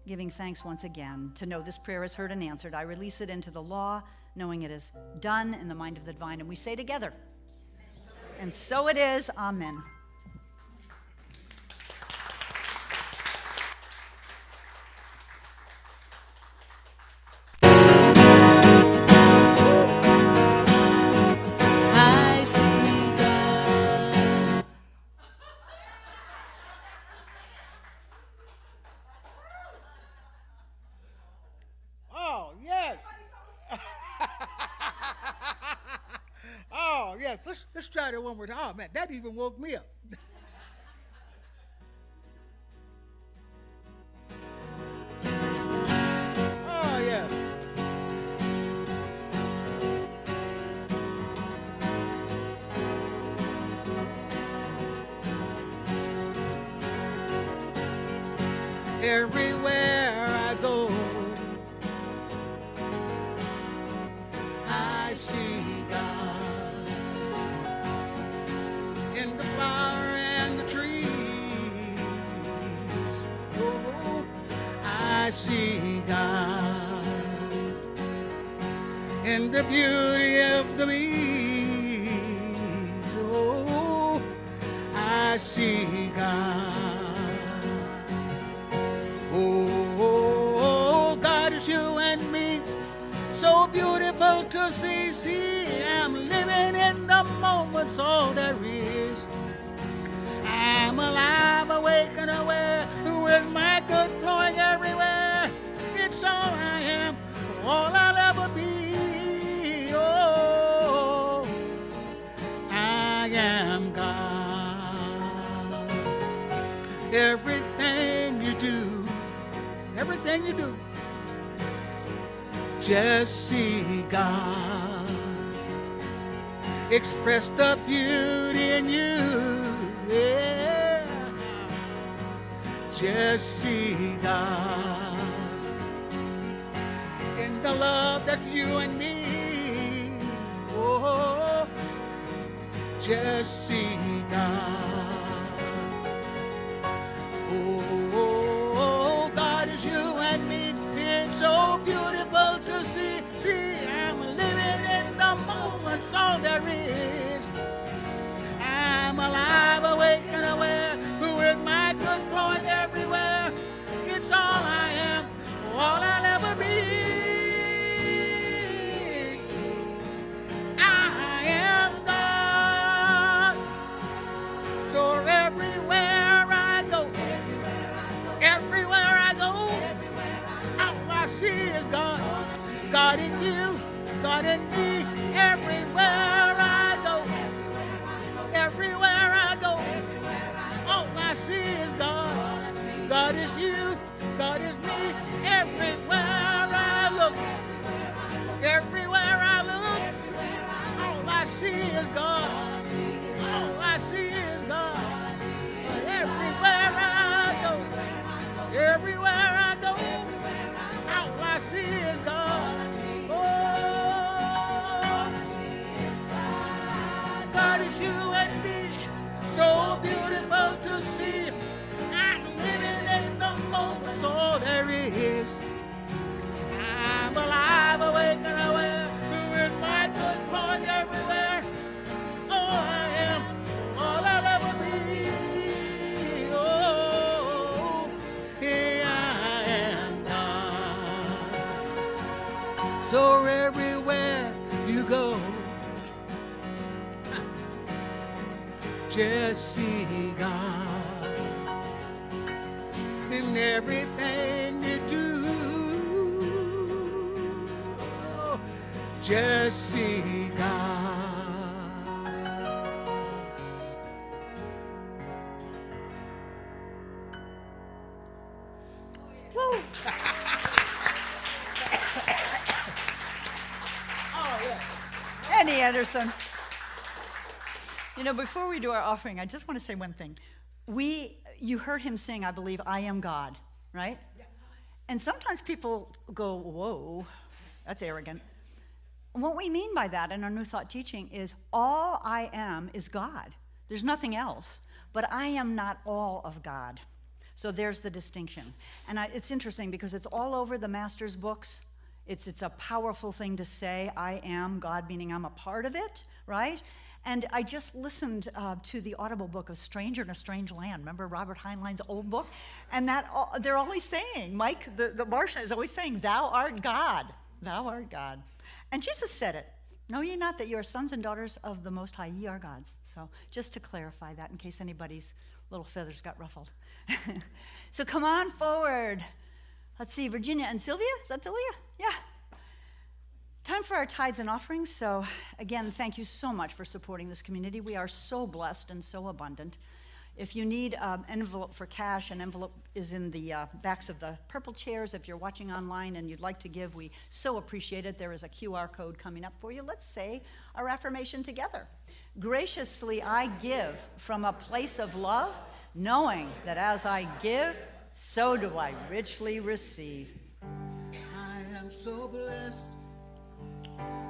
Giving thanks once again to know this prayer is heard and answered. I release it into the law, knowing it is done in the mind of the divine. And we say together, and so it is, amen. Let's try that one more time. Oh, man, that even woke me up. Oh, yeah. Everywhere I go, I see God in the flower and the trees. Oh, I see God in the beauty of the bees. Oh, I see God. Oh, God is you and me, so beautiful to see. I'm living in the moments, all there is. I'm alive, awake and aware, with my good flowing everywhere. It's all I am, all I'll ever be. Oh, I am God. everything you do, everything you do. Just see God, express the beauty in you, yeah. Just see God in the love that's you and me. Oh, just see God. Oh, God is you and me. It's so beautiful to see. See, I'm living in the moments, all there is. I'm alive, awake, and aware. With my good flowing everywhere. It's all I am, all I'll ever be. I am God. So everywhere I go, everywhere I go, all I see is God. God in you, God in me. Everywhere I go, everywhere I go, all I see is God. God is you, God is me. Everywhere I look, everywhere I look, all I see is God. All I see is God. Everywhere I go, everywhere I go, all I see is God. Oh, God is you and me, so beautiful to see. I'm living in the moments, all there is. I'm alive, awake, and aware, with my good flowing everywhere. All I am, all I'll ever be. Oh, here I am God. So everywhere you go, just see God in everything you do. Just see God. Woo! Oh, yeah. Annie Anderson. You know, before we do our offering, I just want to say one thing. You heard him sing, I believe, I am God, right? Yeah. And sometimes people go, whoa, that's arrogant. And what we mean by that in our New Thought teaching is all I am is God. There's nothing else. But I am not all of God. So there's the distinction. And it's interesting because it's all over the Master's books. It's a powerful thing to say, I am God, meaning I'm a part of it, right? And I just listened to the audible book of Stranger in a Strange Land. Remember Robert Heinlein's old book? And they're always saying, Mike, the Martian is always saying, thou art God. Thou art God. And Jesus said it. Know ye not that you are sons and daughters of the Most High, ye are gods. So just to clarify that in case anybody's little feathers got ruffled. So come on forward. Let's see, Virginia and Sylvia. Is that Sylvia? Yeah. Time for our tithes and offerings. So again, thank you so much for supporting this community. We are so blessed and so abundant. If you need an envelope for cash, an envelope is in the backs of the purple chairs. If you're watching online and you'd like to give, we so appreciate it. There is a QR code coming up for you. Let's say our affirmation together. Graciously I give from a place of love, knowing that as I give, so do I richly receive. I am so blessed.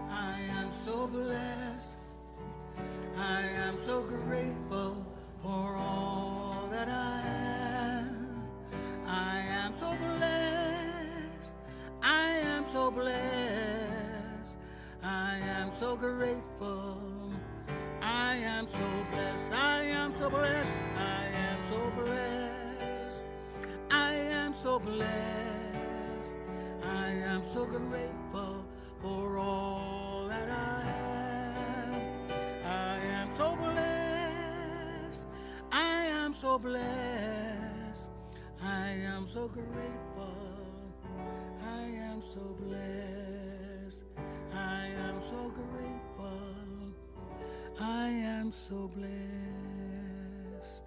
I am so blessed. I am so grateful for all that I am. I am so blessed. I am so blessed. I am so grateful. I am so blessed. I am so blessed. I am so blessed. I am so blessed. I am so grateful for all that I am. I am so blessed. I am so blessed. I am so grateful. I am so blessed. I am so grateful. I am so blessed.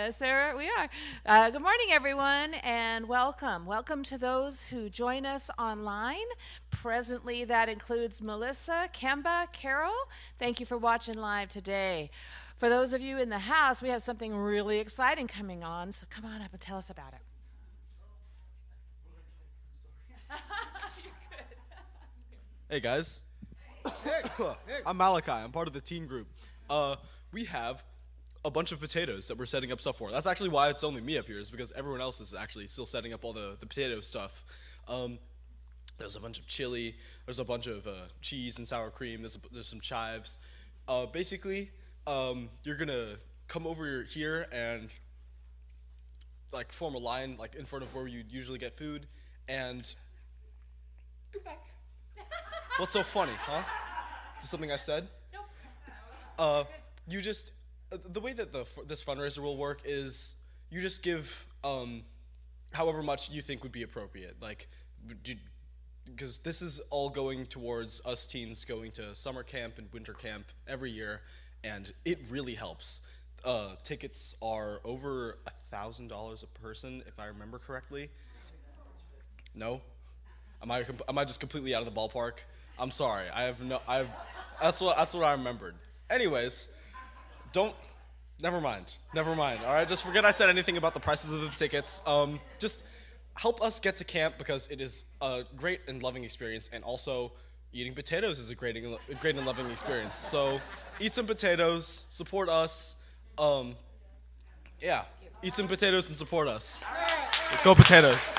Yes, there we are. Good morning, everyone, and welcome. Welcome to those who join us online. Presently, that includes Melissa, Kemba, Carol. Thank you for watching live today. For those of you in the house, we have something really exciting coming on, so come on up and tell us about it. Hey guys, I'm Malachi. I'm part of the teen group. We have a bunch of potatoes that we're setting up stuff for. That's actually why it's only me up here, is because everyone else is actually still setting up all the potato stuff. There's a bunch of chili. There's a bunch of cheese and sour cream. There's some chives. Basically, you're gonna come over here and like form a line like in front of where you usually get food, and what's so funny, huh? Is this something I said? Nope. You just, the way that this fundraiser will work is you just give however much you think would be appropriate. Like, because this is all going towards us teens going to summer camp and winter camp every year, and it really helps. Tickets are over $1,000 a person, if I remember correctly. No? Am I just completely out of the ballpark? I'm sorry. That's what I remembered. Anyways, never mind. All right, just forget I said anything about the prices of the tickets. Just help us get to camp because it is a great and loving experience, and also eating potatoes is a great and loving experience. So eat some potatoes, support us. Yeah, eat some potatoes and support us. Go potatoes.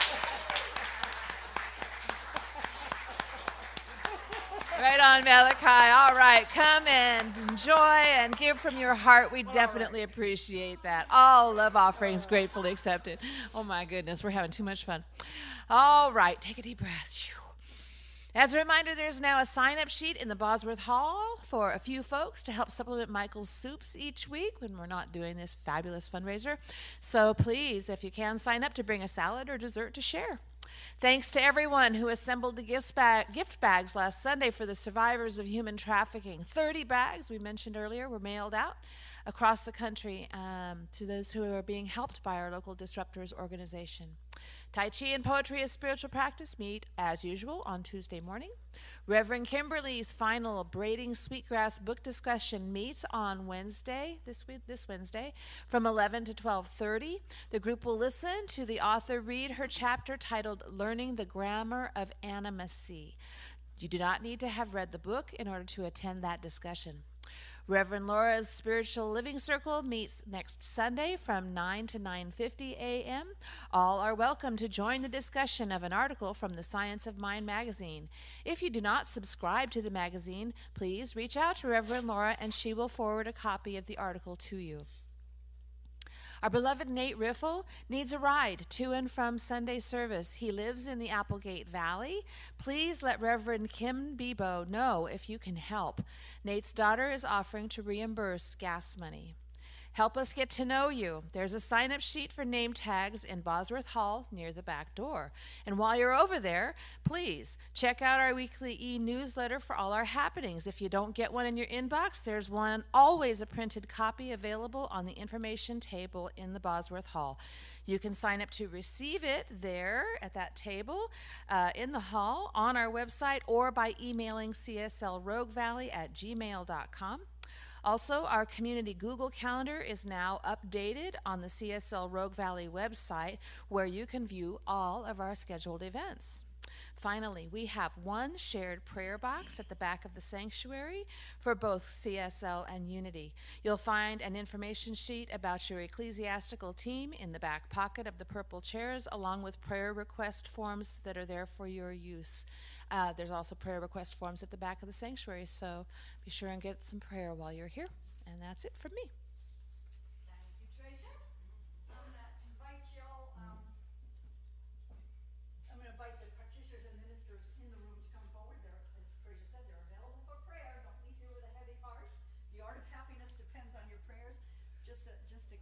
Right on, Malachi. All right, come and enjoy and give from your heart. We definitely appreciate that. All love offerings gratefully accepted. Oh, my goodness, we're having too much fun. All right, take a deep breath. As a reminder, there's now a sign-up sheet in the Bosworth Hall for a few folks to help supplement Michael's soups each week when we're not doing this fabulous fundraiser. So please, if you can, sign up to bring a salad or dessert to share. Thanks to everyone who assembled the gift bags last Sunday for the survivors of human trafficking. 30 bags, we mentioned earlier, were mailed out across the country to those who are being helped by our local Disruptors organization. Tai Chi and Poetry as Spiritual Practice meet, as usual, on Tuesday morning. Reverend Kimberly's final Braiding Sweetgrass book discussion meets on Wednesday, this Wednesday, from 11 to 12:30. The group will listen to the author read her chapter titled Learning the Grammar of Animacy. You do not need to have read the book in order to attend that discussion. Reverend Laura's Spiritual Living Circle meets next Sunday from 9 to 9:50 a.m. All are welcome to join the discussion of an article from the Science of Mind magazine. If you do not subscribe to the magazine, please reach out to Reverend Laura and she will forward a copy of the article to you. Our beloved Nate Riffle needs a ride to and from Sunday service. He lives in the Applegate Valley. Please let Reverend Kim Bebo know if you can help. Nate's daughter is offering to reimburse gas money. Help us get to know you. There's a sign-up sheet for name tags in Bosworth Hall near the back door. And while you're over there, please check out our weekly e-newsletter for all our happenings. If you don't get one in your inbox, there's always a printed copy available on the information table in the Bosworth Hall. You can sign up to receive it there at that table in the hall, on our website, or by emailing cslroguevalley@gmail.com. Also, our community Google Calendar is now updated on the CSL Rogue Valley website, where you can view all of our scheduled events. Finally, we have one shared prayer box at the back of the sanctuary for both CSL and Unity. You'll find an information sheet about your ecclesiastical team in the back pocket of the purple chairs, along with prayer request forms that are there for your use. There's also prayer request forms at the back of the sanctuary, so be sure and get some prayer while you're here. And that's it from me. Thank you, Tracia. I'm going to invite y'all, the practitioners and ministers in the room to come forward. As Tracia said, they're available for prayer. Don't leave here with a heavy heart. The art of happiness depends on your prayers. Just a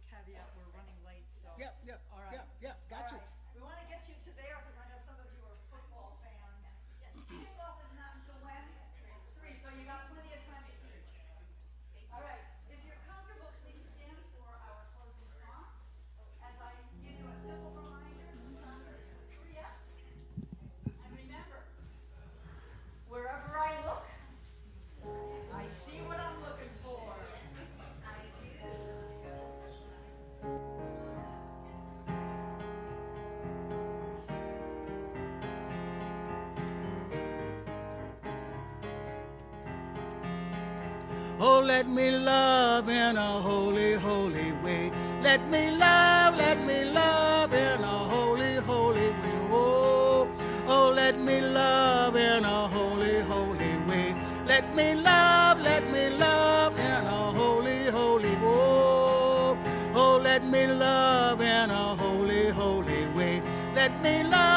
caveat, we're running late, so. Yep, All right. got you. All right. We want to get you to there because I know some of you are football fans. Yes. Kickoff is not until when? 3, so you got plenty of time. All right. If you're comfortable, please stand for our closing song. Oh, let me love in a holy, holy way. Let me love in a holy, holy way. Oh, oh, let me love in a holy, holy way. Let me love in a holy, holy way. Oh, oh, let me love in a holy, holy way. Let me love.